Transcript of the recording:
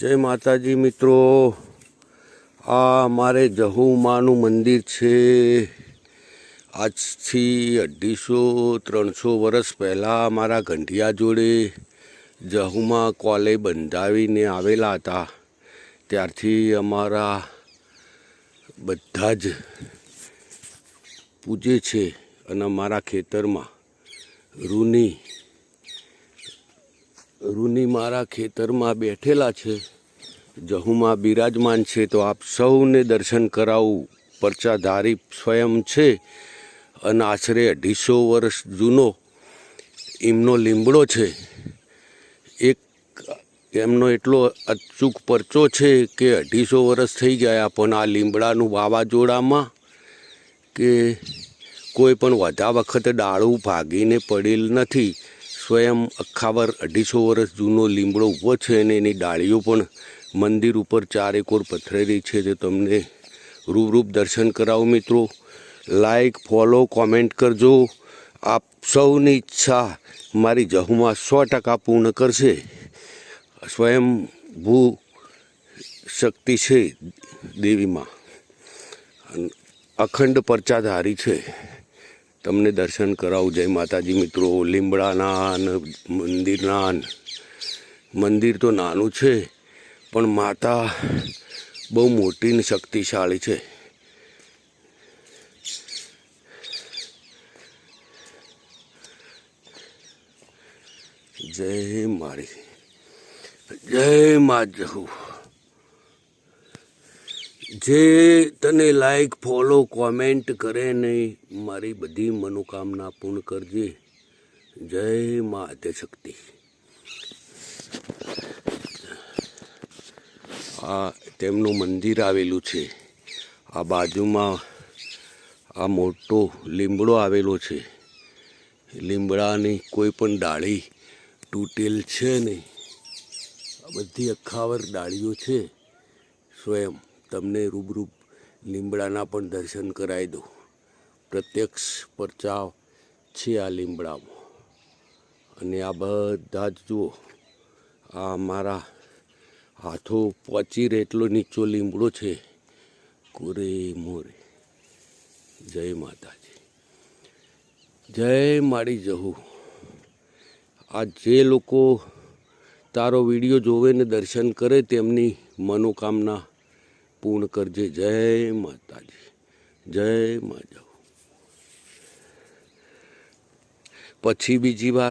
जय माताजी मित्रों, आ मारे जहूमानु मंदिर छे। आज थी 250-300 वर्ष पहला मारा गंढिया जोड़े जहूमा कॉले बंधावीने आवेला था। त्यारथी अमारा बधा ज पूजे छे अने अमारा खेतरमां रूनी मारा खेतरमां बैठेला छे, जहूमा बिराजमान छे। तो आप सौने दर्शन करावुं। परचाधारी स्वयं छे अने आश्रे 250 वर्ष जूनो एमनो લીમડો छे। एक एमनो एटलो अचूक परचो छे के 250 वर्ष थई गया, पण आ લીમડાનું वावाजोड़ामां के कोई पण वधा वखत डाळू भागीने पड़ेल नथी। स्वयं अखावर 250 वर्ष जूनो લીમડો ऊभो छे अने एनी डाळीओ पण मंदिर उपर चारेकोर पथरेली छे। जो तमने रूबरूप दर्शन करावुं मित्रों। लाइक फॉलो कॉमेंट करजो। आप सौनी इच्छा मारी जहूमा 100% पूर्ण करशे। स्वयं भू शक्ति छे देवी मां, अखंड परचाधारी छे। तमने दर्शन करावुं। जय माताजी मित्रों। લીમડાના मंदिरना मंदिर तो नानुं छे पण माता बहु मोटी ने शक्तिशाળી छे। जय मारी, जय मां जहू। जे तने लाइक फॉलो कॉमेंट करे नहीं, मारी बधी मनोकामना पूर्ण करजे। जय मां आद्यशक्ति। आ तेमनुं मंदिर आवेलुं छे। आ बाजुमां आ मोटो લીમડો आवेलो छे। લીમડાनी कोई पण डाળી तूटेल छे नहीं। आ बधी अखावर डाळीओ छे। स्वयं तमने रूबरूप લીમડાના पण दर्शन कराई दो। प्रत्यक्ष परचाव छे आ લીમડાमां। अने आ बधा ज जुओ, आ मारा हाथों पહોंची रहे एटलो नीचो લીમડો छे। कोरे मोरे। जय माताजी, जय मारी जहू। आ जे लोको तारो विडियो जोवे ने दर्शन करे तेमनी मनोकामना पूर्ण करजे। जय माताजी, जय मां जहू। पछी बीजी बार